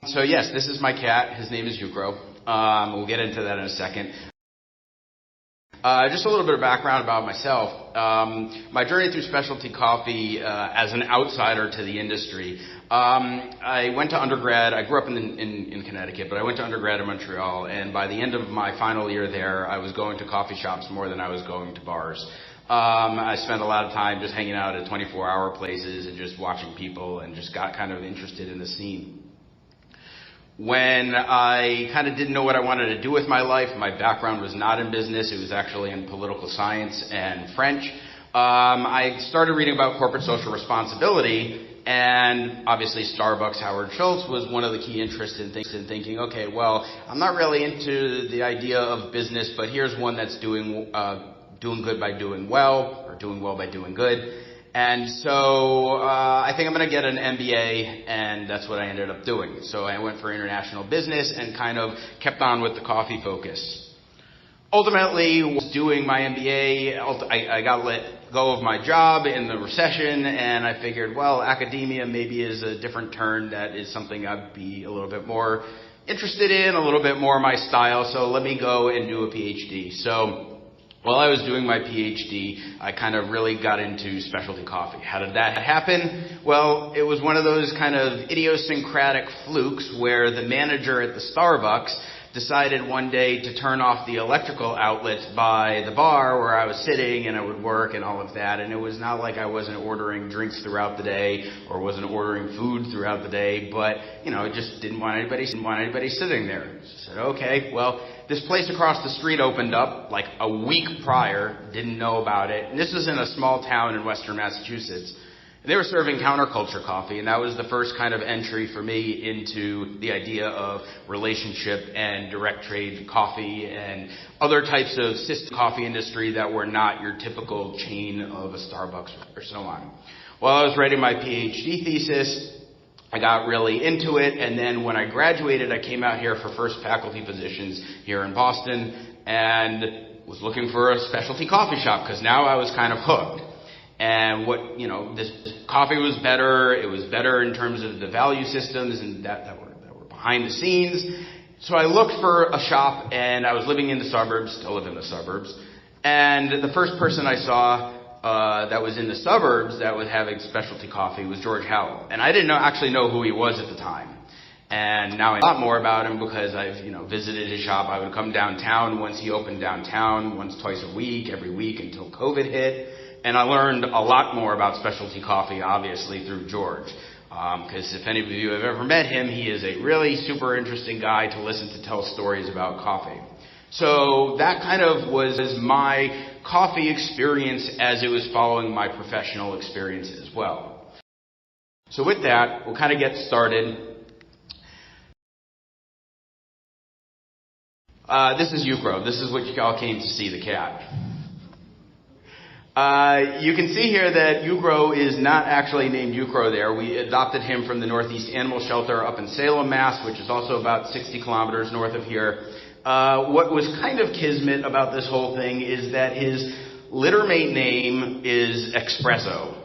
So yes, this is my cat. His name is Yukro. We'll get into that in a second. Just a little bit of background about myself. My journey through specialty coffee as an outsider to the industry. I went to undergrad. I grew up in Connecticut, but I went to undergrad in Montreal. And by the end of my final year there, I was going to coffee shops more than I was going to bars. I spent a lot of time just hanging out at 24-hour places and just watching people, and just got kind of interested in the scene. When I kind of didn't know what I wanted to do with my life, my background was not in business, it was actually in political science and French. I started reading about corporate social responsibility, and obviously Starbucks, Howard Schultz was one of the key interests in thinking, okay, well, I'm not really into the idea of business, but here's one that's doing good by doing well, or doing well by doing good. And so I think I'm going to get an MBA, and that's what I ended up doing. So I went for international business and kind of kept on with the coffee focus. Ultimately, doing my MBA, I got let go of my job in the recession, and I figured, well, academia maybe is a different turn. That is something I'd be a little bit more interested in, a little bit more my style, so let me go and do a PhD. So while I was doing my PhD, I kind of really got into specialty coffee. How did that happen? Well, it was one of those kind of idiosyncratic flukes where the manager at the Starbucks decided one day to turn off the electrical outlets by the bar where I was sitting and I would work and all of that. And it was not like I wasn't ordering drinks throughout the day or wasn't ordering food throughout the day, but, I just didn't want anybody sitting there. So I said, okay, well, this place across the street opened up like a week prior, didn't know about it. And this was in a small town in western Massachusetts. And they were serving counterculture coffee, and that was the first kind of entry for me into the idea of relationship and direct trade coffee and other types of system coffee industry that were not your typical chain of a Starbucks or so on. While I was writing my PhD thesis, I got really into it, and then when I graduated, I came out here for first faculty positions here in Boston and was looking for a specialty coffee shop because now I was kind of hooked. And this coffee was better. It was better in terms of the value systems and that were behind the scenes. So I looked for a shop, and I was living in the suburbs, still live in the suburbs. And the first person I saw that was in the suburbs that was having specialty coffee was George Howell. And I didn't actually know who he was at the time. And now I know a lot more about him because I've, visited his shop. I would come downtown once he opened downtown, once, twice a week, every week until COVID hit. And I learned a lot more about specialty coffee, obviously, through George. Because if any of you have ever met him, he is a really super interesting guy to listen to tell stories about coffee. So that kind of was my coffee experience as it was following my professional experience as well. So with that, we'll kind of get started. This is Yukro. This is what you all came to see, the cat. You can see here that Yukro is not actually named Yukro there. We adopted him from the Northeast Animal Shelter up in Salem, Mass., which is also about 60 kilometers north of here. What was kind of kismet about this whole thing is that his littermate name is Espresso,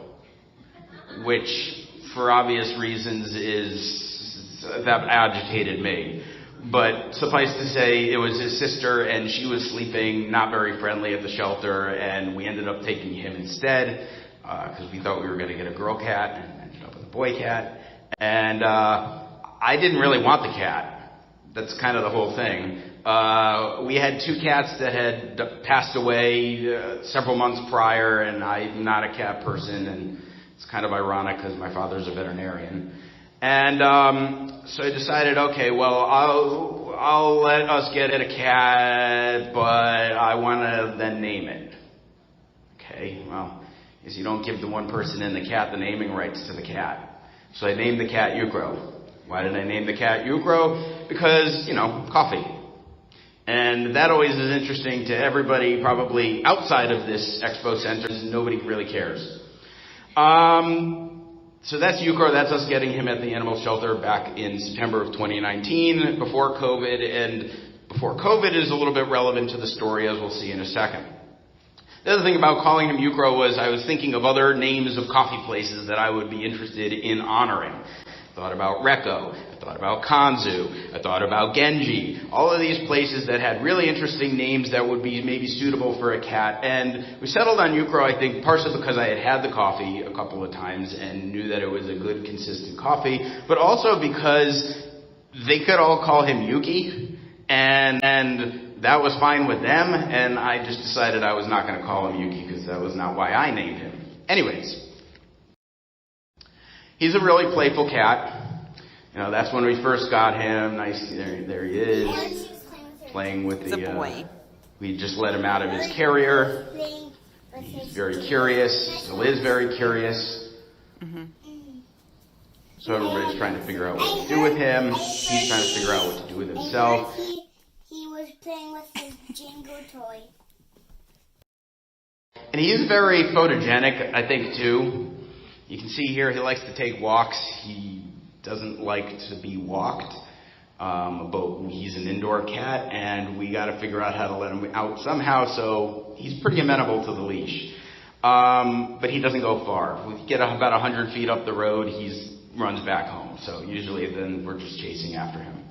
which, for obvious reasons, that agitated me. But suffice to say, it was his sister, and she was sleeping not very friendly at the shelter, and we ended up taking him instead, because we thought we were going to get a girl cat, and ended up with a boy cat. And I didn't really want the cat. That's kind of the whole thing. We had two cats that had passed away several months prior, and I'm not a cat person, and it's kind of ironic because my father's a veterinarian. And so I decided, okay, well, I'll let us get a cat, but I want to then name it. Okay, well, is you don't give the one person in the cat the naming rights to the cat. So I named the cat Yukro. Why did I name the cat Yukro? Because, coffee. And that always is interesting to everybody probably outside of this Expo Center. Nobody really cares. So that's Yukro. That's us getting him at the animal shelter back in September of 2019, before COVID. And before COVID is a little bit relevant to the story, as we'll see in a second. The other thing about calling him Yukro was I was thinking of other names of coffee places that I would be interested in honoring. thought about Recco. I thought about Kanzu. I thought about Genji. All of these places that had really interesting names that would be maybe suitable for a cat. And we settled on Ukro, I think, partially because I had had the coffee a couple of times and knew that it was a good, consistent coffee, but also because they could all call him Yuki, and that was fine with them, and I just decided I was not going to call him Yuki because that was not why I named him. Anyways, he's a really playful cat. You know, that's when we first got him. Nice, there he is, playing with the boy. We just let him out of his carrier. He's very curious, still is very curious. So everybody's trying to figure out what to do with him. He's trying to figure out what to do with himself. He was playing with his Jingle toy. And he is very photogenic, I think, too. You can see here he likes to take walks. He doesn't like to be walked. But he's an indoor cat, and we got to figure out how to let him out somehow, so he's pretty amenable to the leash. But he doesn't go far. We get about 100 feet up the road, he runs back home. So usually then we're just chasing after him.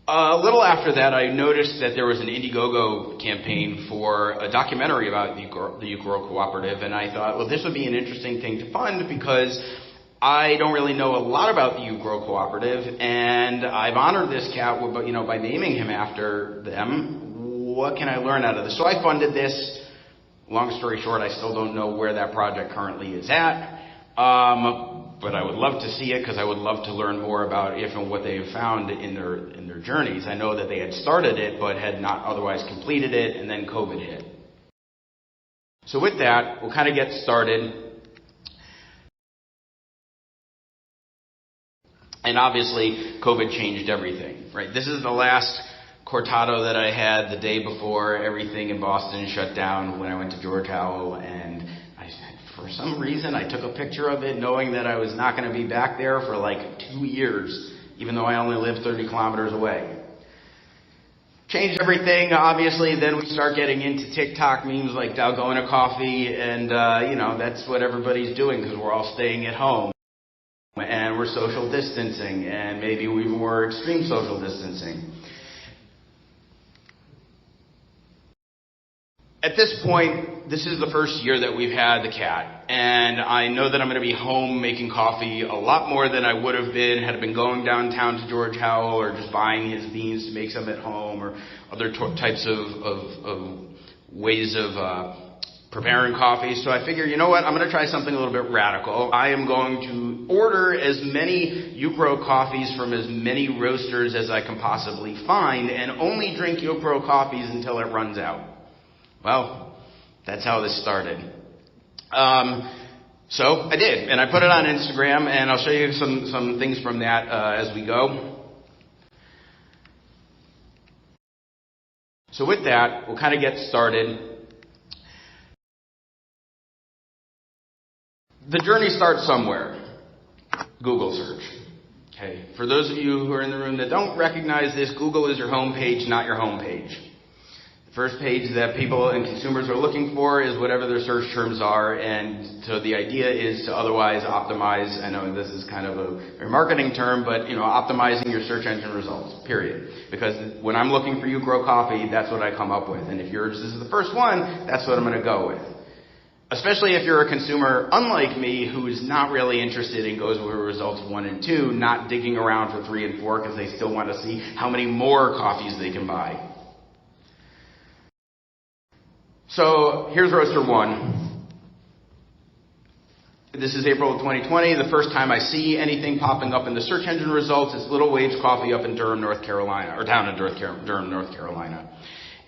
A little after that, I noticed that there was an Indiegogo campaign for a documentary about the Ukro Cooperative, and I thought, well, this would be an interesting thing to fund because I don't really know a lot about the Ukro Cooperative, and I've honored this cat, by naming him after them. What can I learn out of this? So I funded this. Long story short, I still don't know where that project currently is at. But I would love to see it because I would love to learn more about if and what they have found in their journeys. I know that they had started it but had not otherwise completed it, and then COVID hit. So with that, we'll kind of get started. And obviously, COVID changed everything, right? This is the last cortado that I had the day before everything in Boston shut down when I went to George Howell, and for some reason, I took a picture of it knowing that I was not going to be back there for like 2 years, even though I only live 30 kilometers away. Changed everything, obviously. Then we start getting into TikTok memes like Dalgona coffee, and, that's what everybody's doing because we're all staying at home. And we're social distancing, and maybe we more extreme social distancing. At this point, this is the first year that we've had the cat, and I know that I'm going to be home making coffee a lot more than I would have been had I been going downtown to George Howell or just buying his beans to make some at home or other types of ways of preparing coffee. So I figure, you know what, I'm going to try something a little bit radical. I am going to order as many Ukro coffees from as many roasters as I can possibly find and only drink Ukro coffees until it runs out. Well, that's how this started. So I did, and I put it on Instagram, and I'll show you some things from that as we go. So with that, we'll kind of get started. The journey starts somewhere. Google search. Okay. For those of you who are in the room that don't recognize this, Google is your home page, not your home page. The first page that people and consumers are looking for is whatever their search terms are, and so the idea is to otherwise optimize. I know this is kind of a marketing term, but optimizing your search engine results, period. Because when I'm looking for Ukro coffee, that's what I come up with, and if yours is the first one, that's what I'm going to go with. Especially if you're a consumer, unlike me, who is not really interested in goes with results 1 and 2, not digging around for 3 and 4 because they still want to see how many more coffees they can buy. So here's roaster 1. This is April of 2020. The first time I see anything popping up in the search engine results is Little Waves Coffee up in Durham, North Carolina, or down in Durham, North Carolina.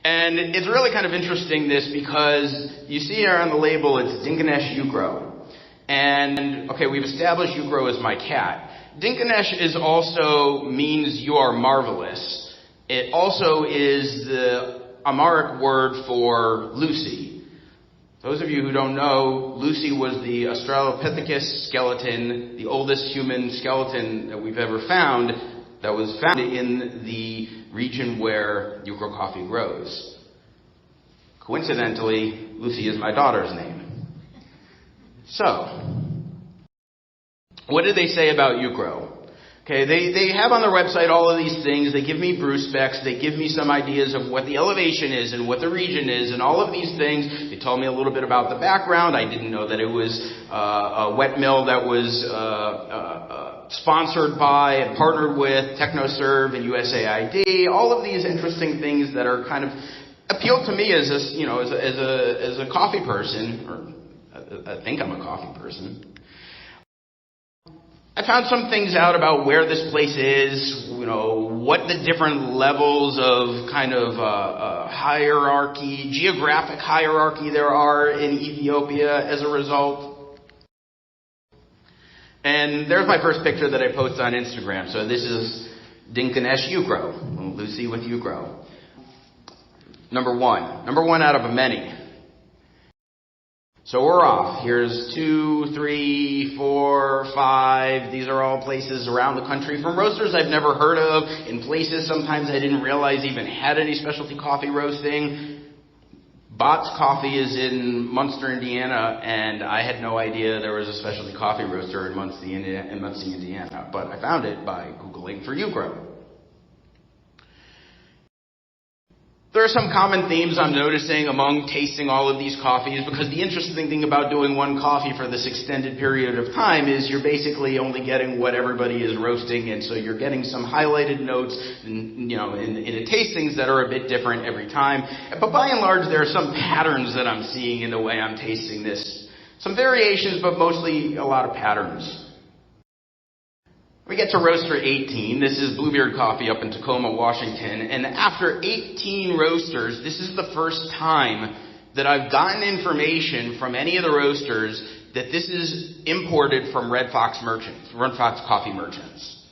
And it's really kind of interesting this because you see here on the label it's Dinkinesh Ukro. And okay, we've established Ukro as my cat. Dinkinesh is also means you are marvelous. It also is the Amharic word for Lucy. Those of you who don't know, Lucy was the Australopithecus skeleton, the oldest human skeleton that we've ever found, that was found in the region where Ukro coffee grows. Coincidentally, Lucy is my daughter's name. So, What did they say about Ukro? Okay, they have on their website all of these things. They give me brew specs. They give me some ideas of what the elevation is and what the region is and all of these things. They told me a little bit about the background. I didn't know that it was a wet mill that was sponsored by and partnered with TechnoServe and USAID. All of these interesting things that are kind of appealed to me as a coffee person, or I think I'm a coffee person. I found some things out about where this place is, what the different levels of kind of hierarchy, geographic hierarchy there are in Ethiopia as a result. And there's my first picture that I posted on Instagram. So this is Dinkanesh Ukro, Lucy with Ukro. Number one out of a many. So we're off. Here's 2, 3, 4, 5. These are all places around the country from roasters I've never heard of, in places sometimes I didn't realize even had any specialty coffee roasting. Bott's Coffee is in Munster, Indiana, and I had no idea there was a specialty coffee roaster in Muncie, Indiana. But I found it by Googling for Ukro. There are some common themes I'm noticing among tasting all of these coffees, because the interesting thing about doing one coffee for this extended period of time is you're basically only getting what everybody is roasting, and so you're getting some highlighted notes in the tastings that are a bit different every time. But by and large, there are some patterns that I'm seeing in the way I'm tasting this. Some variations, but mostly a lot of patterns. We get to roaster 18. This is Bluebeard Coffee up in Tacoma, Washington. And after 18 roasters, this is the first time that I've gotten information from any of the roasters that this is imported from Red Fox coffee merchants.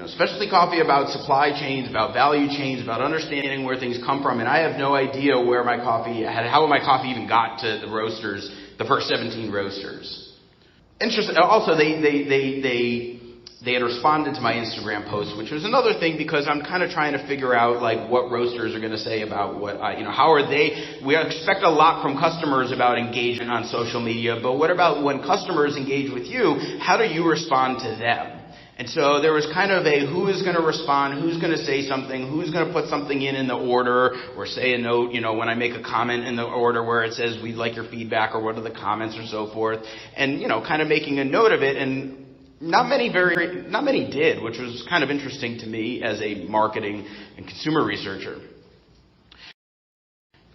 Specialty coffee about supply chains, about value chains, about understanding where things come from. And I have no idea how my coffee even got to the roasters, the first 17 roasters. Interesting. Also, they had responded to my Instagram post, which was another thing, because I'm kind of trying to figure out what roasters are going to say about how are they. We expect a lot from customers about engagement on social media, but what about when customers engage with you? How do you respond to them? And so there was kind of who is going to respond, who's going to say something, who's going to put something in the order, or say a note, when I make a comment in the order where it says we'd like your feedback, or what are the comments, or so forth, and kind of making a note of it. And not many did, which was kind of interesting to me as a marketing and consumer researcher.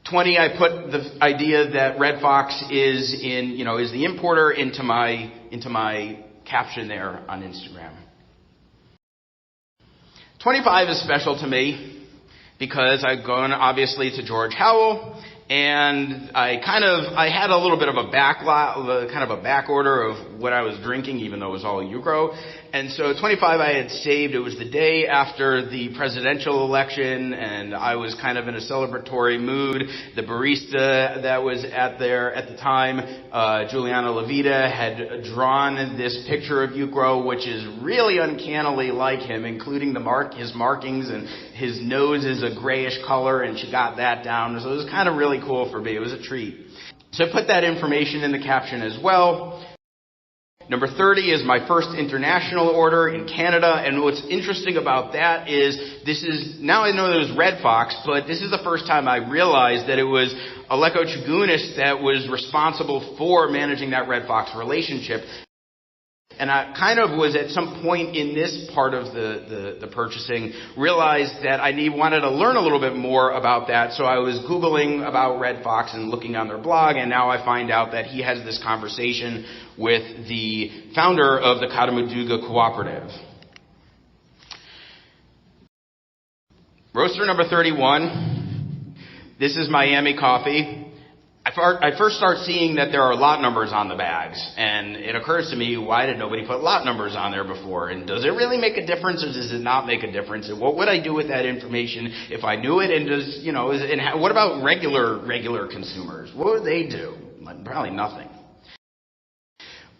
20, I put the idea that Red Fox is the importer into my caption there on Instagram. 25 is special to me because I've gone obviously to George Howell. And I had a little bit of a back order of what I was drinking, even though it was all Ukro. And so 25 I had saved. It was the day after the presidential election, and I was kind of in a celebratory mood. The barista that was at the time, Juliana Levita, had drawn this picture of Ukro, which is really uncannily like him, including his markings, and his nose is a grayish color, and she got that down. So it was kind of really cool for me. It was a treat. So I put that information in the caption as well. Number 30 is my first international order in Canada, and what's interesting about that is now I know it was Red Fox, but this is the first time I realized that it was Aleko Chagunis that was responsible for managing that Red Fox relationship. And I kind of was at some point in this part of the purchasing, realized that I wanted to learn a little bit more about that. So I was Googling about Red Fox and looking on their blog, and now I find out that he has this conversation with the founder of the Katamuduga cooperative. Roaster number 31. This is Miami Coffee. I first start seeing that there are lot numbers on the bags, and it occurs to me, why did nobody put lot numbers on there before? And does it really make a difference, or does it not make a difference? And what would I do with that information if I knew it? And what about regular consumers? What would they do? Probably nothing.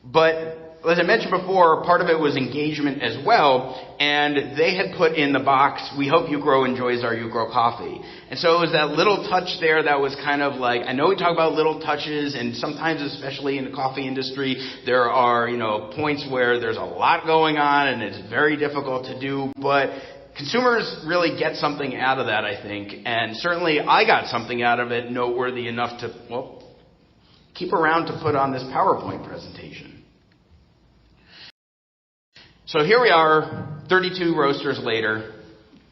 But as I mentioned before, part of it was engagement as well, and they had put in the box, "We hope you grow enjoys our You Grow coffee." And so it was that little touch there that was kind of like, I know we talk about little touches, and sometimes, especially in the coffee industry, there are, points where there's a lot going on and it's very difficult to do, but consumers really get something out of that, I think, and certainly I got something out of it noteworthy enough to, keep around to put on this PowerPoint presentation. So here we are, 32 roasters later,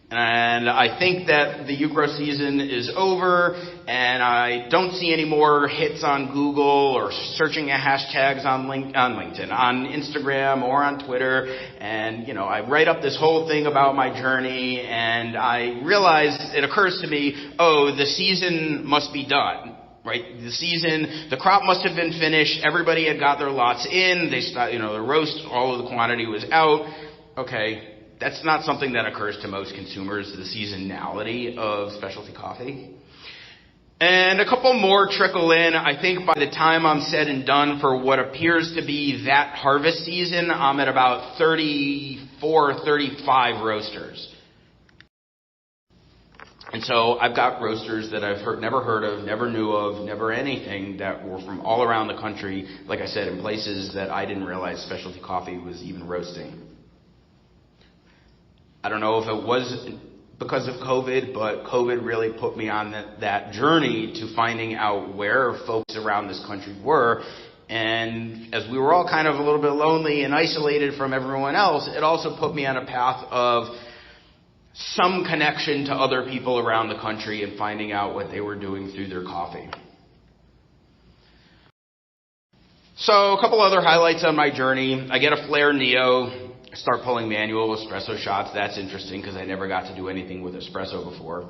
and I think that the You Grow season is over, and I don't see any more hits on Google or searching hashtags on LinkedIn, on Instagram or on Twitter, and I write up this whole thing about my journey, and I realize it occurs to me, the season must be done. Right, the crop must have been finished. Everybody had got their lots in. They stopped, the roast, all of the quantity was out. Okay, that's not something that occurs to most consumers, the seasonality of specialty coffee. And a couple more trickle in. I think by the time I'm said and done for what appears to be that harvest season, I'm at about 34, 35 roasters. And so I've got roasters that I've never heard of, never knew of, never anything, that were from all around the country, like I said, in places that I didn't realize specialty coffee was even roasting. I don't know if it was because of COVID, but COVID really put me on that journey to finding out where folks around this country were. And as we were all kind of a little bit lonely and isolated from everyone else, it also put me on a path of some connection to other people around the country and finding out what they were doing through their coffee. So a couple other highlights on my journey. I get a Flair Neo, start pulling manual espresso shots. That's interesting because I never got to do anything with espresso before.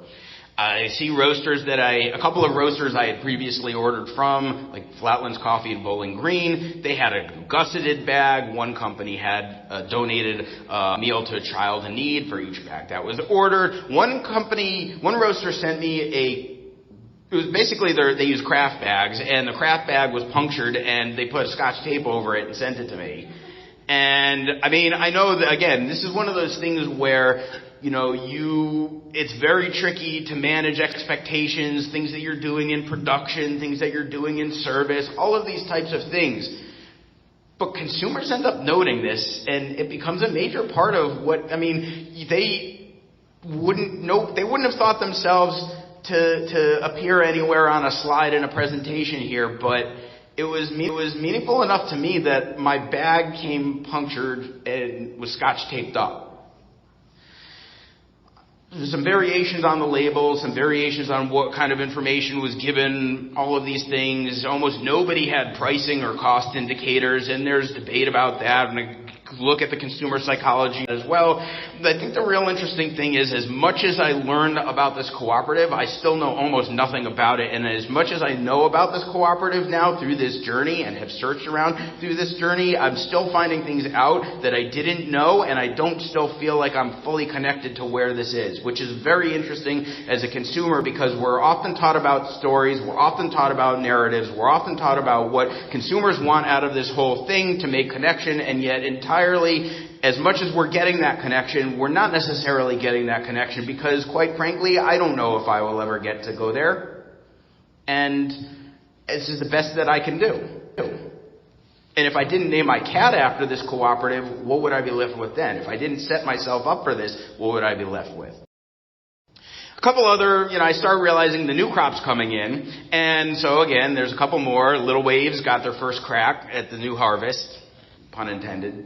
I see a couple of roasters I had previously ordered from, like Flatlands Coffee and Bowling Green. They had a gusseted bag. One company had donated a meal to a child in need for each bag that was ordered. One roaster sent me it was basically they use craft bags, and the craft bag was punctured, and they put Scotch tape over it and sent it to me. And I know that, again, this is one of those things where it's very tricky to manage expectations, things that you're doing in production, things that you're doing in service, all of these types of things. But consumers end up noting this, and it becomes a major part of they wouldn't have thought themselves to appear anywhere on a slide in a presentation here, but it was meaningful enough to me that my bag came punctured and was Scotch taped up. There's some variations on the label, some variations on what kind of information was given, all of these things. Almost nobody had pricing or cost indicators, and there's debate about that, and I look at the consumer psychology as well. But I think the real interesting thing is, as much as I learned about this cooperative, I still know almost nothing about it. And as much as I know about this cooperative now through this journey and have searched around through this journey, I'm still finding things out that I didn't know, and I don't still feel like I'm fully connected to where this is, which is very interesting as a consumer, because we're often taught about stories, we're often taught about narratives, we're often taught about what consumers want out of this whole thing to make connection, and yet entirely, as much as we're getting that connection, we're not necessarily getting that connection, because quite frankly, I don't know if I will ever get to go there. And this is the best that I can do. And if I didn't name my cat after this cooperative, what would I be left with then? If I didn't set myself up for this, what would I be left with? A couple other, I started realizing the new crop's coming in. And so again, there's a couple more. Little Waves got their first crack at the new harvest. Pun intended.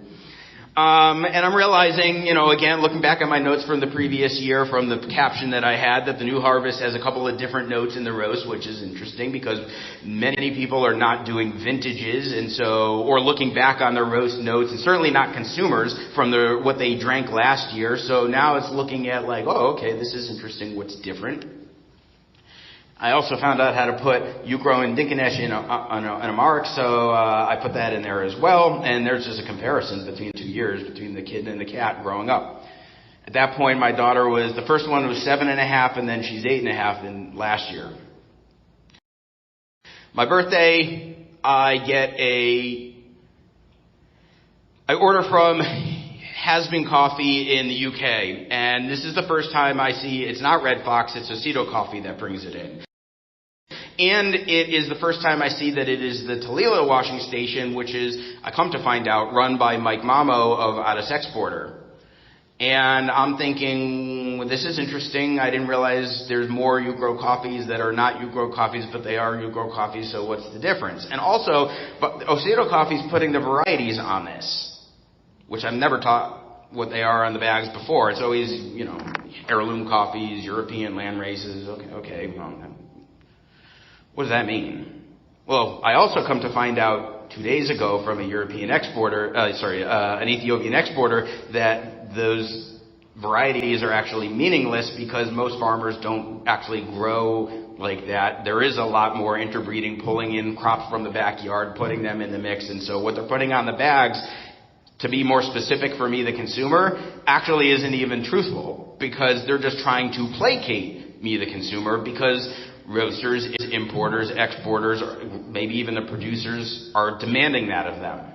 And I'm realizing, again, looking back at my notes from the previous year, from the caption that I had, that the new harvest has a couple of different notes in the roast, which is interesting because many people are not doing vintages, and so, or looking back on their roast notes, and certainly not consumers from what they drank last year. So now it's looking at like, okay, this is interesting. What's different? I also found out how to put You Grow and Dinkinesh in a mark, so I put that in there as well. And there's just a comparison between 2 years, between the kid and the cat growing up. At that point, my daughter the first one was 7.5, and then she's 8.5 in last year. My birthday, I get I order from Has Been Coffee in the UK, and this is the first time I see it's not Red Fox, it's Aceto Coffee that brings it in. And it is the first time I see that it is the Talila washing station, which is, I come to find out, run by Mike Mamo of Addis Exporter. And I'm thinking, well, this is interesting. I didn't realize there's more you grow coffees that are not you grow coffees, but they are you grow coffees, so what's the difference? And also, but Aceto Coffee's putting the varieties on this, which I've never taught what they are on the bags before. It's always, heirloom coffees, European land races. Okay, well, what does that mean? Well, I also come to find out 2 days ago from an Ethiopian exporter, that those varieties are actually meaningless because most farmers don't actually grow like that. There is a lot more interbreeding, pulling in crops from the backyard, putting them in the mix, and so what they're putting on the bags, to be more specific for me, the consumer, actually isn't even truthful because they're just trying to placate me, the consumer, because roasters, importers, exporters, or maybe even the producers are demanding that of them.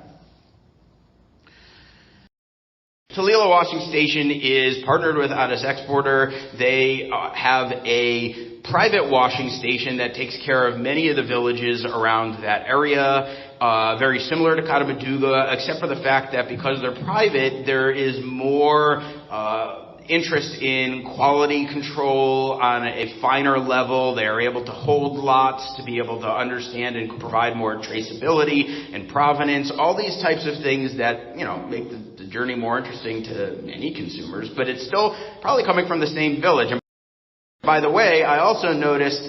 Talila Washing Station is partnered with Addis Exporter. They have a private washing station that takes care of many of the villages around that area, very similar to Katabaduga, except for the fact that because they're private, there is more interest in quality control on a finer level. They are able to hold lots to be able to understand and provide more traceability and provenance, all these types of things that, make the journey more interesting to many consumers, but it's still probably coming from the same village. And by the way, I also noticed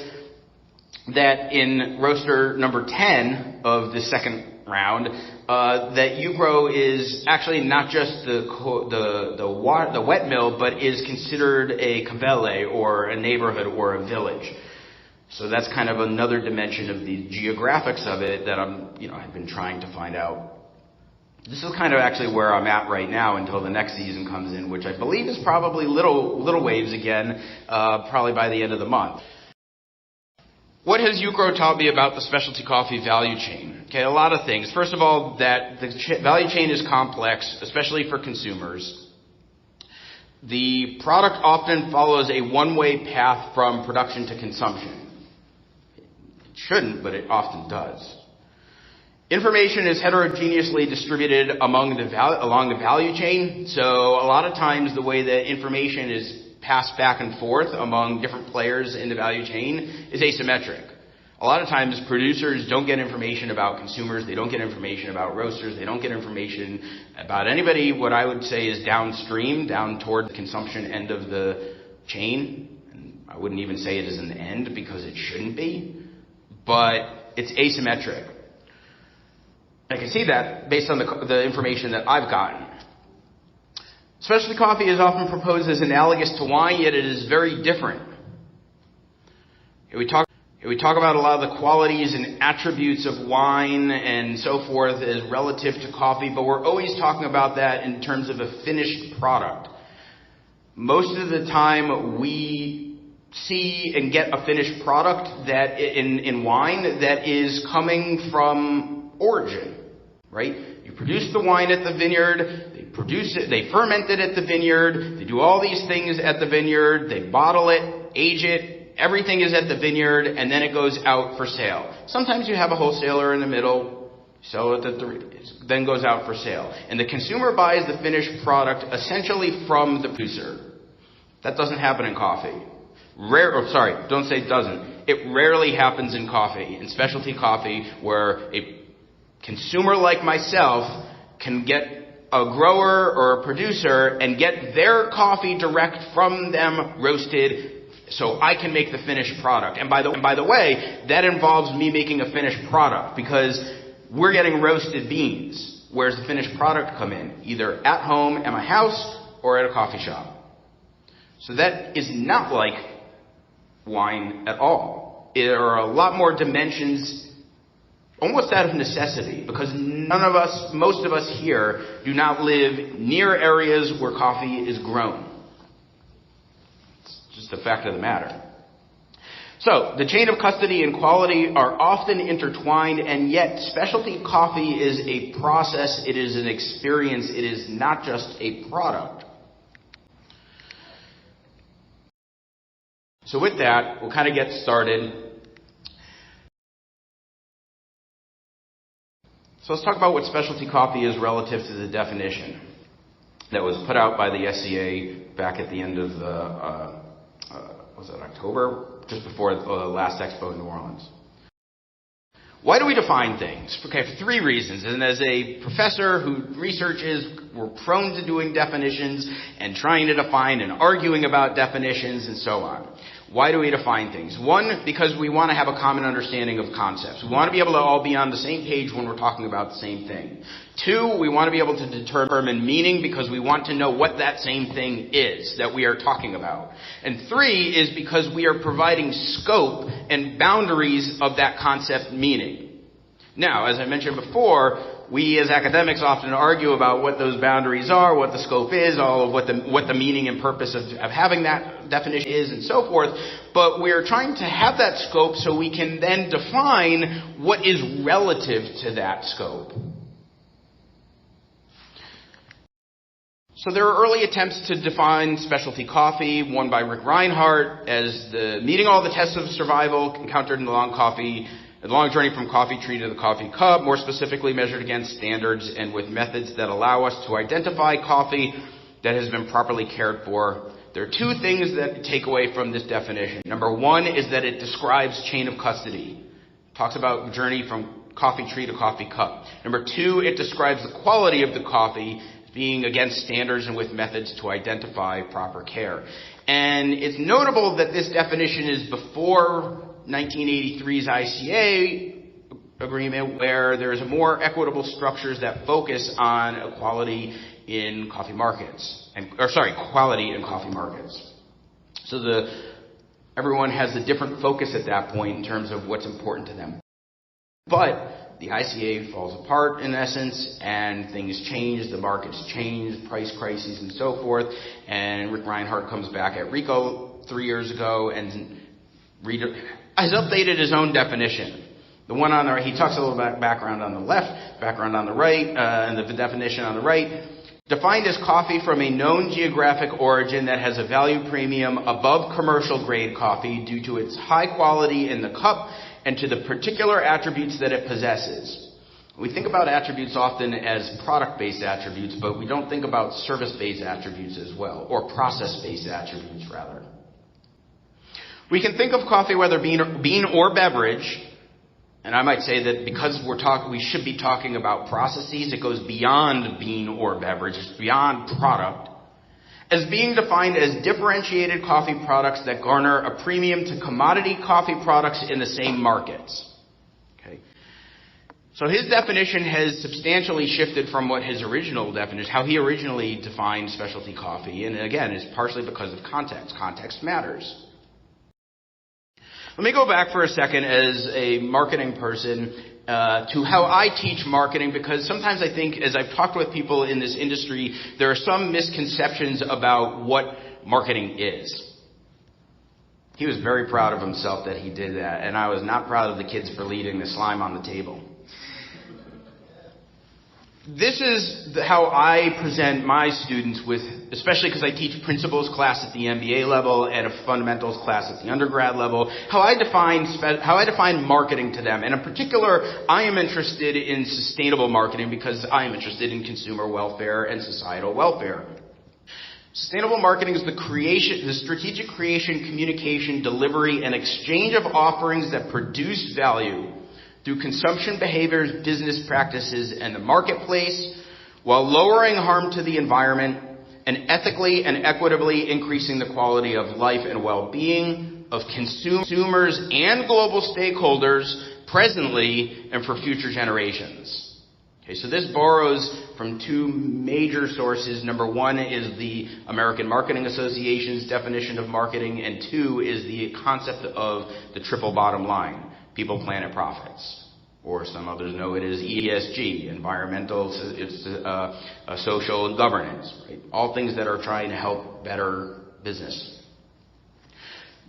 that in roaster number 10 of the second round, that Ugrow is actually not just the wet mill, but is considered a kavele, or a neighborhood, or a village. So that's kind of another dimension of the geographics of it that I've been trying to find out. This is kind of actually where I'm at right now until the next season comes in, which I believe is probably little waves again, probably by the end of the month. What has Ugrow taught me about the specialty coffee value chain? Okay, a lot of things. First of all, that the value chain is complex, especially for consumers. The product often follows a one-way path from production to consumption. It shouldn't, but it often does. Information is heterogeneously distributed along the value chain, so a lot of times the way that information is passed back and forth among different players in the value chain is asymmetric. A lot of times producers don't get information about consumers, they don't get information about roasters, they don't get information about anybody, what I would say is downstream, down toward the consumption end of the chain. And I wouldn't even say it is an end because it shouldn't be, but it's asymmetric. I can see that based on the information that I've gotten. Specialty coffee is often proposed as analogous to wine, yet it is very different. We talk about a lot of the qualities and attributes of wine and so forth as relative to coffee, but we're always talking about that in terms of a finished product. Most of the time we see and get a finished product that in wine that is coming from origin, right? You produce the wine at the vineyard, they ferment it at the vineyard, they do all these things at the vineyard, they bottle it, age it, everything is at the vineyard, and then it goes out for sale. Sometimes you have a wholesaler in the middle, sell it then goes out for sale. And the consumer buys the finished product essentially from the producer. That doesn't happen in coffee. Don't say it doesn't. It rarely happens in coffee, in specialty coffee, where a consumer like myself can get a grower or a producer and get their coffee direct from them roasted so I can make the finished product. And by the way, that involves me making a finished product because we're getting roasted beans. Where's the finished product come in? Either at home at my house or at a coffee shop. So that is not like wine at all. There are a lot more dimensions, almost out of necessity, because most of us here do not live near areas where coffee is grown. It's just a fact of the matter. So, the chain of custody and quality are often intertwined, and yet specialty coffee is a process, it is an experience, it is not just a product. So with that, we'll kind of get started. So let's talk about what specialty coffee is relative to the definition that was put out by the SCA back at the end of was it October? Just before the last Expo in New Orleans. Why do we define things? Okay, for three reasons. And as a professor who researches, we're prone to doing definitions and trying to define and arguing about definitions and so on. Why do we define things? One, because we want to have a common understanding of concepts. We want to be able to all be on the same page when we're talking about the same thing. Two, we want to be able to determine meaning because we want to know what that same thing is that we are talking about. And three is because we are providing scope and boundaries of that concept meaning. Now, as I mentioned before, we as academics often argue about what those boundaries are, what the scope is, all of what the meaning and purpose of having that definition is, and so forth. But we're trying to have that scope so we can then define what is relative to that scope. So there are early attempts to define specialty coffee, one by Rick Reinhardt as meeting all the tests of survival encountered in the long journey from coffee tree to the coffee cup, more specifically measured against standards and with methods that allow us to identify coffee that has been properly cared for. There are two things that take away from this definition. Number one is that it describes chain of custody. It talks about journey from coffee tree to coffee cup. Number two, it describes the quality of the coffee being against standards and with methods to identify proper care. And it's notable that this definition is before 1983's ICA agreement, where there's more equitable structures that focus on quality in coffee markets, quality in coffee markets. So everyone has a different focus at that point in terms of what's important to them. But the ICA falls apart in essence, and things change, the markets change, price crises and so forth, and Rick Reinhardt comes back at RICO 3 years ago and has updated his own definition. The one on the right, he talks a little about background on the left, background on the right, and the definition on the right. Defined as coffee from a known geographic origin that has a value premium above commercial grade coffee due to its high quality in the cup and to the particular attributes that it possesses. We think about attributes often as product-based attributes, but we don't think about service-based attributes as well, or process-based attributes rather. We can think of coffee, whether bean or beverage, and I might say that because we should be talking about processes, it goes beyond bean or beverage, it's beyond product, as being defined as differentiated coffee products that garner a premium to commodity coffee products in the same markets. Okay. So his definition has substantially shifted from what his original definition, how he originally defined specialty coffee, and again, it's partially because of context. Context matters. Let me go back for a second as a marketing person to how I teach marketing, because sometimes I think, as I've talked with people in this industry, there are some misconceptions about what marketing is. He was very proud of himself that he did that, and I was not proud of the kids for leaving the slime on the table. This is how I present my students with, especially because I teach principles class at the MBA level and a fundamentals class at the undergrad level, how I define marketing to them. And in particular, I am interested in sustainable marketing because I am interested in consumer welfare and societal welfare. Sustainable marketing is the strategic creation, communication, delivery, and exchange of offerings that produce value through consumption behaviors, business practices, and the marketplace, while lowering harm to the environment and ethically and equitably increasing the quality of life and well-being of consumers and global stakeholders presently and for future generations. Okay, so this borrows from two major sources. Number one is the American Marketing Association's definition of marketing, and two is the concept of the triple bottom line. People, planet, profits. Or some others know it as ESG, environmental, social, and governance. Right? All things that are trying to help better business.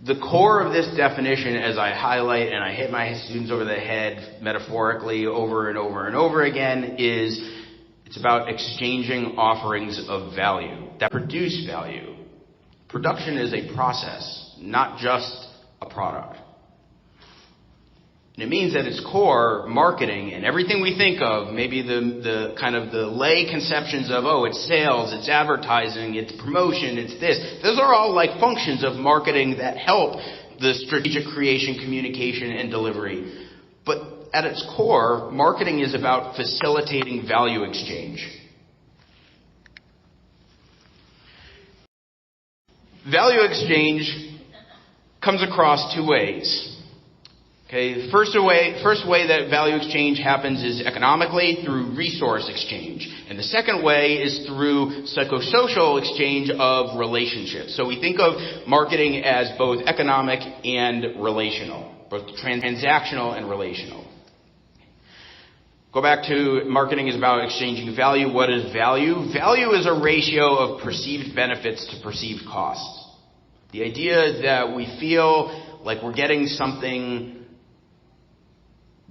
The core of this definition, as I highlight and I hit my students over the head metaphorically over and over and over again, is it's about exchanging offerings of value that produce value. Production is a process, not just a product. And it means at its core, marketing and everything we think of, maybe the kind of the lay conceptions of, oh, it's sales, it's advertising, it's promotion, it's this. Those are all like functions of marketing that help the strategic creation, communication, and delivery. But at its core, marketing is about facilitating value exchange. Value exchange comes across two ways. Okay, first way that value exchange happens is economically through resource exchange. And the second way is through psychosocial exchange of relationships. So we think of marketing as both economic and relational, both transactional and relational. Go back to marketing is about exchanging value. What is value? Value is a ratio of perceived benefits to perceived costs. The idea that we feel like we're getting something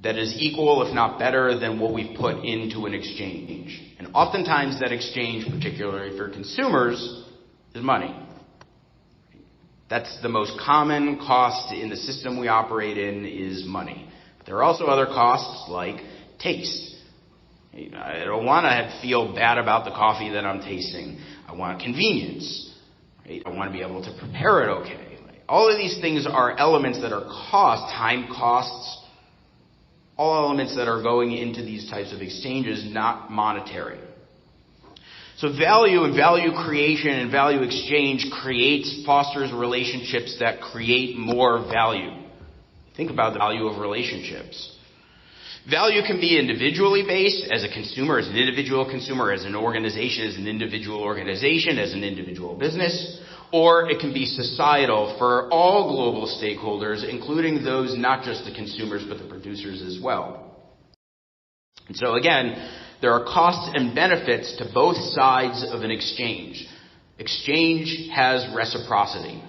that is equal, if not better, than what we've put into an exchange. And oftentimes that exchange, particularly for consumers, is money. That's the most common cost in the system we operate in is money. But there are also other costs like taste. I don't want to feel bad about the coffee that I'm tasting. I want convenience. Right? I want to be able to prepare it okay. All of these things are elements that are cost, time costs, all elements that are going into these types of exchanges, not monetary. So value and value creation and value exchange fosters relationships that create more value. Think about the value of relationships. Value can be individually based, as a consumer, as an individual consumer, as an organization, as an individual organization, as an individual business. Or it can be societal for all global stakeholders, including those not just the consumers, but the producers as well. And so again, there are costs and benefits to both sides of an exchange. Exchange has reciprocity.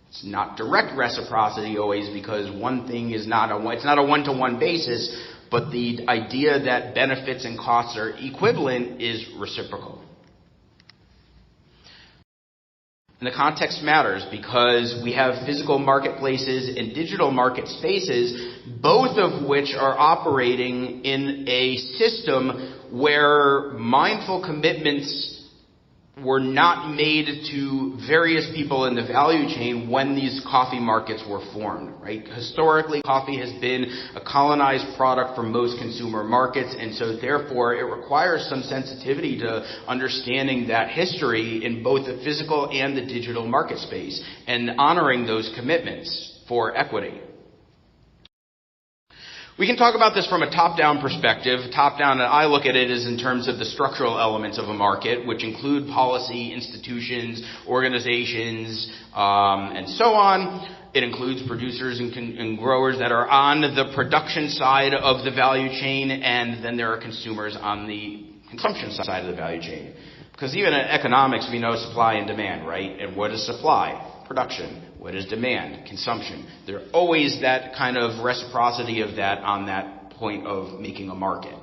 It's not direct reciprocity always because one thing is it's not a one-to-one basis, but the idea that benefits and costs are equivalent is reciprocal. And the context matters because we have physical marketplaces and digital market spaces, both of which are operating in a system where mindful commitments were not made to various people in the value chain when these coffee markets were formed, right? Historically, coffee has been a colonized product for most consumer markets, and so therefore it requires some sensitivity to understanding that history in both the physical and the digital market space and honoring those commitments for equity. We can talk about this from a top-down perspective. Top-down, and I look at it as in terms of the structural elements of a market, which include policy, institutions, organizations, and so on. It includes producers and growers that are on the production side of the value chain, and then there are consumers on the consumption side of the value chain. Because even in economics, we know supply and demand, right? And what is supply? Production. What is demand? Consumption. There's always that kind of reciprocity of that on that point of making a market.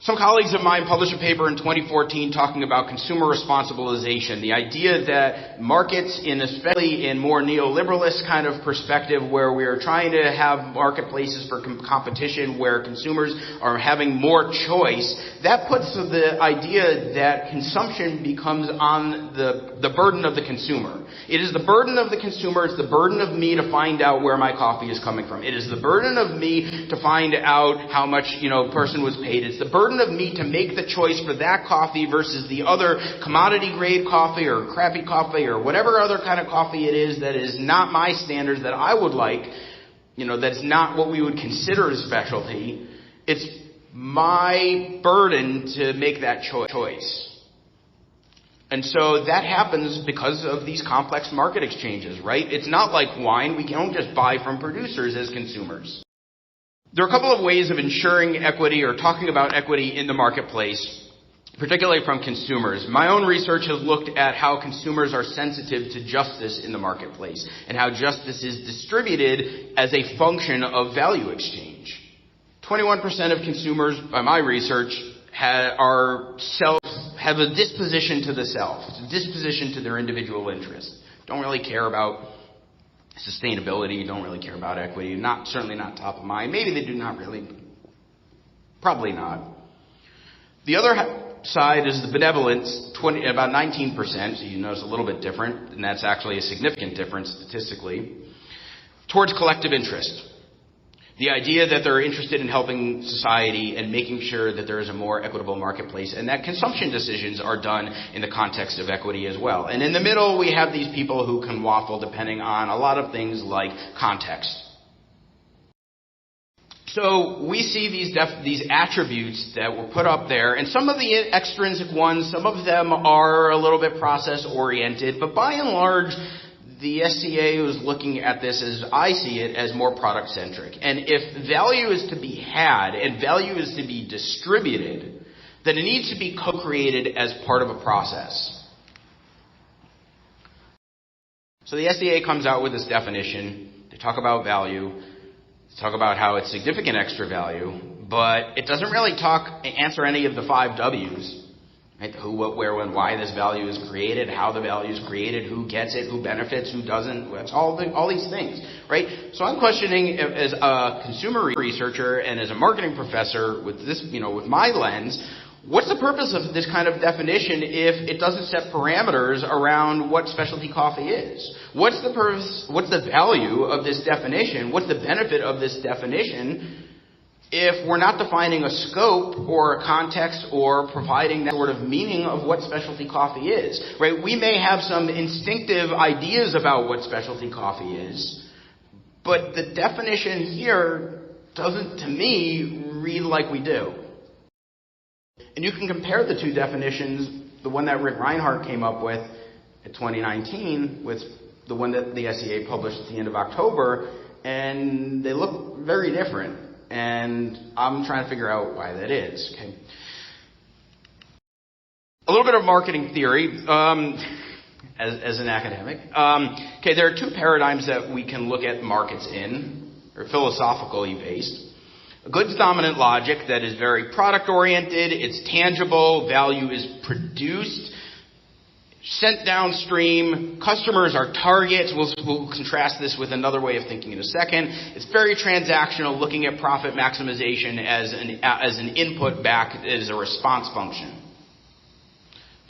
Some colleagues of mine published a paper in 2014 talking about consumer responsibilization, the idea that markets, especially in more neoliberalist kind of perspective where we are trying to have marketplaces for competition where consumers are having more choice, that puts the idea that consumption becomes on the burden of the consumer. It is the burden of the consumer, it's the burden of me to find out where my coffee is coming from. It is the burden of me to find out how much, person was paid. It's the burden of me to make the choice for that coffee versus the other commodity grade coffee or crappy coffee or whatever other kind of coffee it is that is not my standards that I would like, that's not what we would consider a specialty. It's my burden to make that choice. And so that happens because of these complex market exchanges, right? It's not like wine. We don't just buy from producers as consumers. There are a couple of ways of ensuring equity or talking about equity in the marketplace. particularly from consumers. My own research has looked at how consumers are sensitive to justice in the marketplace and how justice is distributed as a function of value exchange. 21% of consumers, by my research, have a disposition to the self, a disposition to their individual interests. Don't really care about sustainability, don't really care about equity, certainly not top of mind. Maybe they do not really, probably not. The other side is the benevolence, about 19%, so you notice a little bit different, and that's actually a significant difference statistically, towards collective interest. The idea that they're interested in helping society and making sure that there is a more equitable marketplace and that consumption decisions are done in the context of equity as well. And in the middle, we have these people who can waffle depending on a lot of things like context. So we see these attributes that were put up there, and some of the extrinsic ones, some of them are a little bit process-oriented, but by and large, the SCA was looking at this, as I see it, as more product-centric. And if value is to be had and value is to be distributed, then it needs to be co-created as part of a process. So the SCA comes out with this definition. They talk about value. Talk about how it's significant extra value, but it doesn't really answer any of the 5 W's. Right? The who, what, where, when, why this value is created, how the value is created, who gets it, who benefits, who doesn't. That's all these things, right? So I'm questioning, as a consumer researcher and as a marketing professor with this, with my lens, what's the purpose of this kind of definition if it doesn't set parameters around what specialty coffee is? What's the purpose? What's the value of this definition? What's the benefit of this definition if we're not defining a scope or a context or providing that sort of meaning of what specialty coffee is? Right? We may have some instinctive ideas about what specialty coffee is, but the definition here doesn't, to me, read like we do. And you can compare the 2 definitions, the one that Rick Reinhardt came up with in 2019 with the one that the SCA published at the end of October, and they look very different. And I'm trying to figure out why that is. Okay. A little bit of marketing theory as an academic. There are 2 paradigms that we can look at markets in, or philosophically based. A goods dominant logic that is very product oriented, it's tangible, value is produced, sent downstream, customers are targets. We'll contrast this with another way of thinking in a second. It's very transactional, looking at profit maximization as an input back as a response function.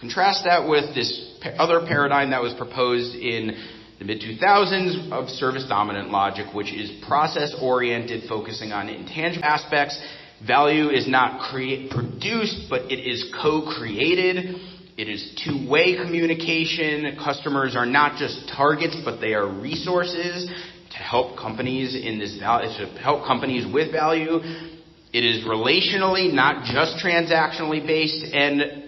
Contrast that with this other paradigm that was proposed in the mid-2000s of service-dominant logic, which is process-oriented, focusing on intangible aspects. Value is not produced, but it is co-created. It is two-way communication. Customers are not just targets, but they are resources to help companies with value. It is relationally, not just transactionally based, and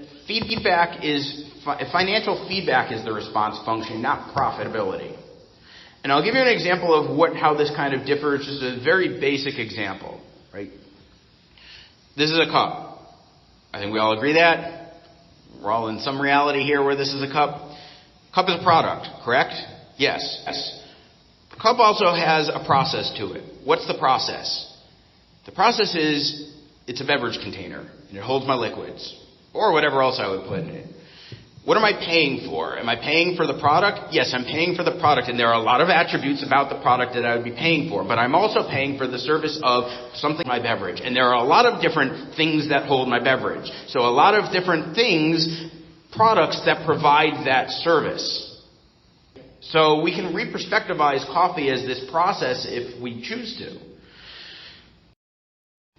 financial feedback is the response function, not profitability. And I'll give you an example of how this kind of differs, just a very basic example, right? This is a cup. I think we all agree that. We're all in some reality here where this is a cup. Cup is a product, correct? Yes. The cup also has a process to it. What's the process? The process is, it's a beverage container, and it holds my liquids, or whatever else I would put in it. What am I paying for? Am I paying for the product? Yes, I'm paying for the product, and there are a lot of attributes about the product that I would be paying for, but I'm also paying for the service of something like my beverage, and there are a lot of different things that hold my beverage. So a lot of different things, products that provide that service. So we can reperspectivize coffee as this process if we choose to.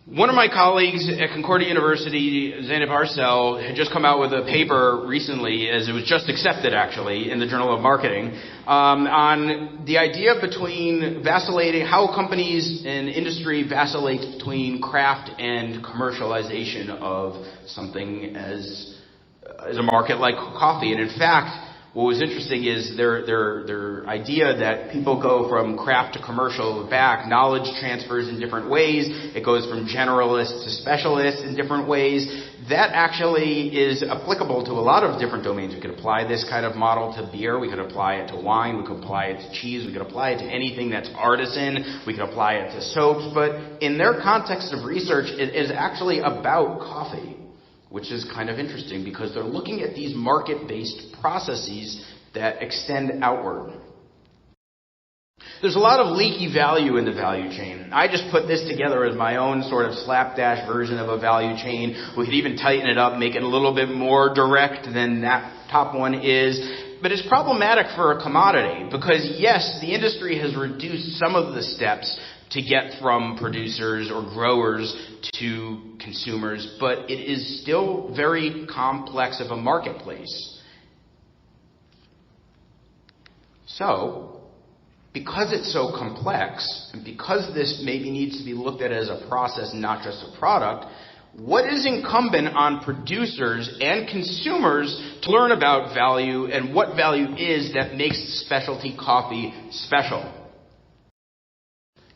One of my colleagues at Concordia University, Zeynep Arsel, had just come out with a paper recently, as it was just accepted actually, in the Journal of Marketing, on the idea between how companies and industry vacillate between craft and commercialization of something as a market like coffee. And in fact, what was interesting is their idea that people go from craft to commercial back. Knowledge transfers in different ways. It goes from generalists to specialists in different ways. That actually is applicable to a lot of different domains. We could apply this kind of model to beer. We could apply it to wine. We could apply it to cheese. We could apply it to anything that's artisan. We could apply it to soaps. But in their context of research, it is actually about coffee, which is kind of interesting because they're looking at these market-based processes that extend outward. There's a lot of leaky value in the value chain. I just put this together as my own sort of slapdash version of a value chain. We could even tighten it up, make it a little bit more direct than that top one is. But it's problematic for a commodity because, yes, the industry has reduced some of the steps to get from producers or growers to consumers, but it is still very complex of a marketplace. So, because it's so complex, and because this maybe needs to be looked at as a process, not just a product, what is incumbent on producers and consumers to learn about value and what value is that makes specialty coffee special?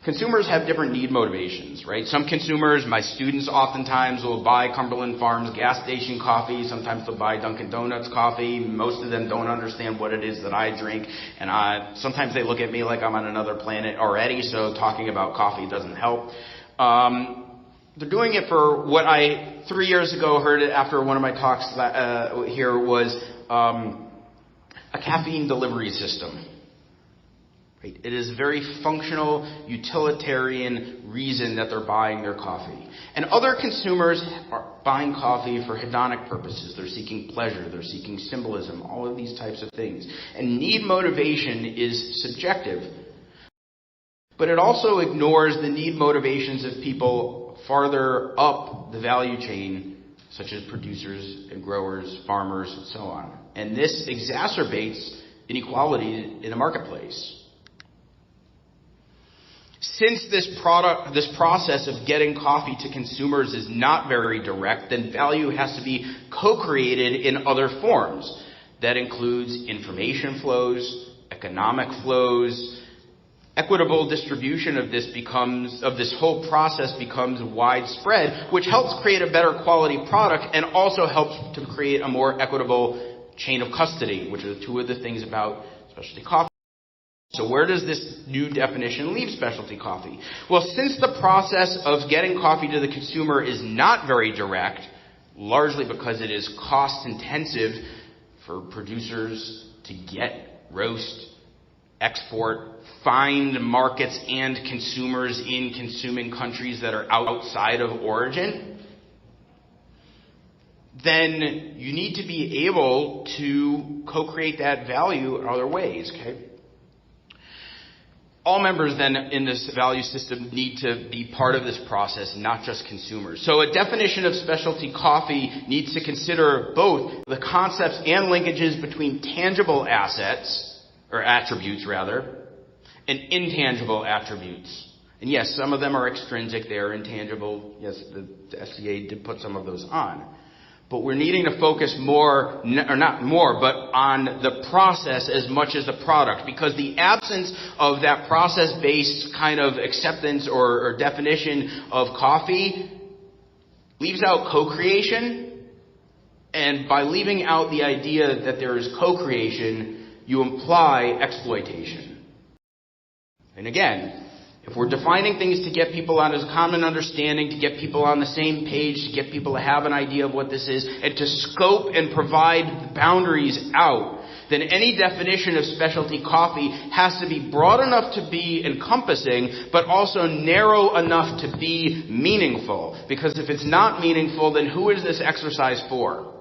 Consumers have different need motivations, right? Some consumers, my students oftentimes will buy Cumberland Farms gas station coffee. Sometimes they'll buy Dunkin' Donuts coffee. Most of them don't understand what it is that I drink. And sometimes they look at me like I'm on another planet already, so talking about coffee doesn't help. They're doing it for what I 3 years ago heard it after one of my talks here was a caffeine delivery system. Right? It is a very functional, utilitarian reason that they're buying their coffee. And other consumers are buying coffee for hedonic purposes. They're seeking pleasure. They're seeking symbolism, all of these types of things. And need motivation is subjective. But it also ignores the need motivations of people farther up the value chain, such as producers and growers, farmers, and so on. And this exacerbates inequality in the marketplace. Since this process of getting coffee to consumers is not very direct, then value has to be co-created in other forms. That includes information flows, economic flows. Equitable distribution of this whole process becomes widespread, which helps create a better quality product and also helps to create a more equitable chain of custody, which are two of the things about specialty coffee. So where does this new definition leave specialty coffee? Well, since the process of getting coffee to the consumer is not very direct, largely because it is cost intensive for producers to get, roast, export, find markets and consumers in consuming countries that are outside of origin, then you need to be able to co-create that value in other ways, okay? All members then in this value system need to be part of this process, not just consumers. So a definition of specialty coffee needs to consider both the concepts and linkages between tangible assets, or attributes rather, and intangible attributes. And yes, some of them are extrinsic, they are intangible. Yes, the SCA did put some of those on. But we're needing to focus more, or not more, but on the process as much as the product. Because the absence of that process-based kind of acceptance or definition of coffee leaves out co-creation. And by leaving out the idea that there is co-creation, you imply exploitation. And again, if we're defining things to get people on a common understanding, to get people on the same page, to get people to have an idea of what this is, and to scope and provide boundaries out, then any definition of specialty coffee has to be broad enough to be encompassing, but also narrow enough to be meaningful. Because if it's not meaningful, then who is this exercise for?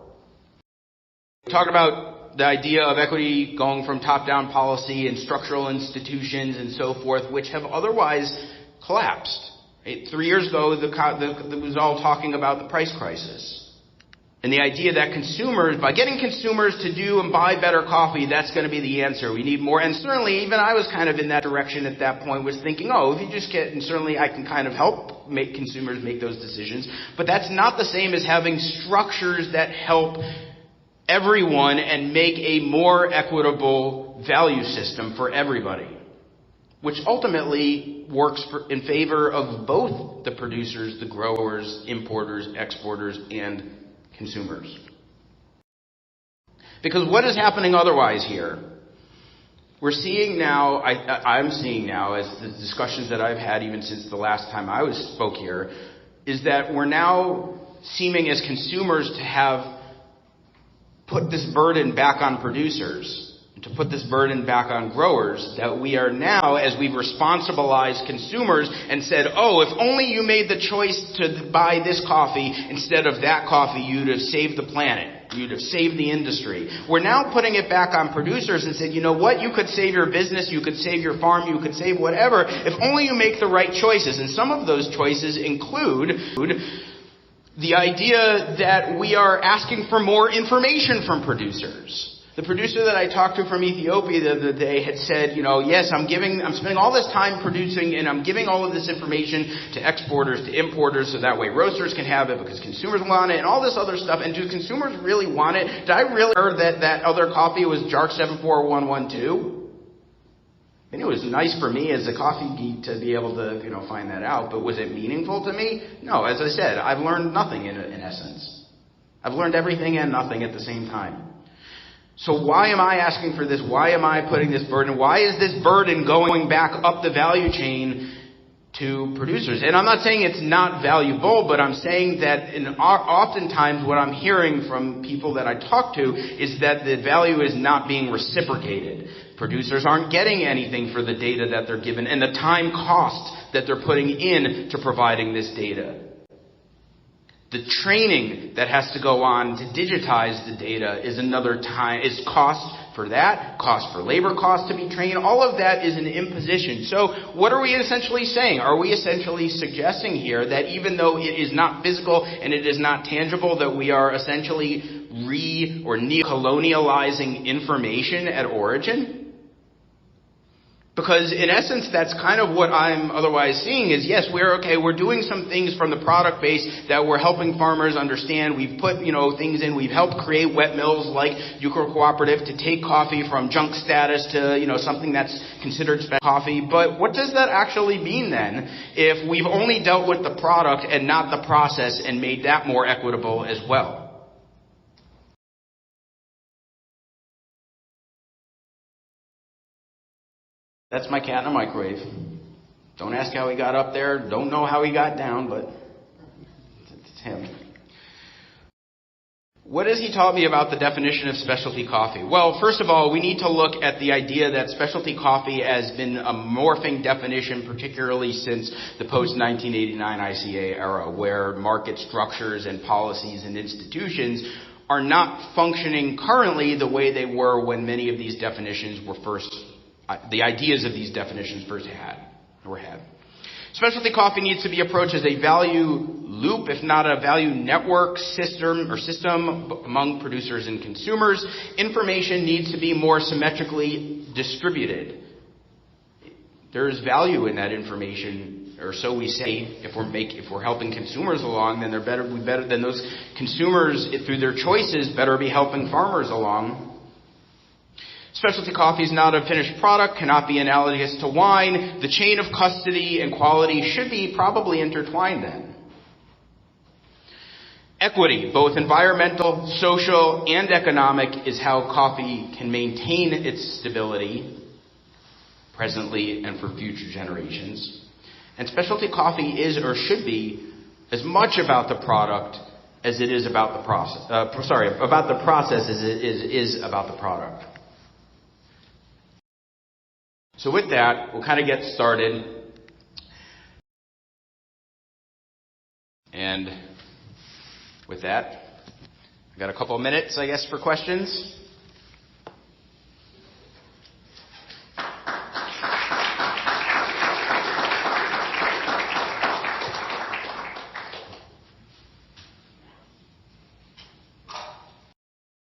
We talked about the idea of equity going from top-down policy and structural institutions and so forth, which have otherwise collapsed. 3 years ago, it was all talking about the price crisis. And the idea that consumers, by getting consumers to do and buy better coffee, that's going to be the answer. We need more. And certainly, even I was kind of in that direction at that point, was thinking, if you just get, and certainly I can kind of help make consumers make those decisions. But that's not the same as having structures that help everyone and make a more equitable value system for everybody, which ultimately works in favor of both the producers, the growers, importers, exporters, and consumers. Because what is happening otherwise here? We're seeing now, I'm seeing now, as the discussions that I've had even since the last time I spoke here, is that we're now seeming as consumers to have put this burden back on producers, to put this burden back on growers, that we are now, as we've responsibilized consumers and said, oh, if only you made the choice to buy this coffee instead of that coffee, you'd have saved the planet. You'd have saved the industry. We're now putting it back on producers and said, you know what, you could save your business, you could save your farm, you could save whatever, if only you make the right choices. And some of those choices include the idea that we are asking for more information from producers. The producer that I talked to from Ethiopia the other day had said, you know, yes, I'm spending all this time producing and I'm giving all of this information to exporters, to importers, so that way roasters can have it because consumers want it and all this other stuff. And do consumers really want it? Did I really hear that other coffee was JARC 74112? I mean, it was nice for me as a coffee geek to be able to, find that out. But was it meaningful to me? No, as I said, I've learned nothing in essence. I've learned everything and nothing at the same time. So why am I asking for this? Why am I putting this burden? Why is this burden going back up the value chain to producers? And I'm not saying it's not valuable, but I'm saying that oftentimes what I'm hearing from people that I talk to is that the value is not being reciprocated. Producers aren't getting anything for the data that they're given and the time cost that they're putting in to providing this data. The training that has to go on to digitize the data is another time, is cost for that, cost for labor costs to be trained. All of that is an imposition. So what are we essentially saying? Are we essentially suggesting here that even though it is not physical and it is not tangible, that we are essentially neo-colonializing information at origin? Because in essence, that's kind of what I'm otherwise seeing is, yes, we're doing some things from the product base that we're helping farmers understand. We've put, things in. We've helped create wet mills like Cooperative to take coffee from junk status to, something that's considered special coffee. But what does that actually mean then if we've only dealt with the product and not the process and made that more equitable as well? That's my cat in a microwave. Don't ask how he got up there. Don't know how he got down, but it's him. What has he taught me about the definition of specialty coffee? Well, first of all, we need to look at the idea that specialty coffee has been a morphing definition, particularly since the post-1989 SCA era, where market structures and policies and institutions are not functioning currently the way they were when many of these definitions were the ideas of these definitions were had. Specialty coffee needs to be approached as a value loop, if not a value network system among producers and consumers. Information needs to be more symmetrically distributed. There is value in that information, or so we say. If we're helping consumers along, then then those consumers, through their choices, better be helping farmers along. Specialty coffee is not a finished product, cannot be analogous to wine. The chain of custody and quality should be probably intertwined then. Equity, both environmental, social, and economic, is how coffee can maintain its stability presently and for future generations. And specialty coffee is or should be as much about the product as it is about the process. About the process as it is about the product. So with that, we'll kind of get started. And with that, I got a couple of minutes, I guess, for questions.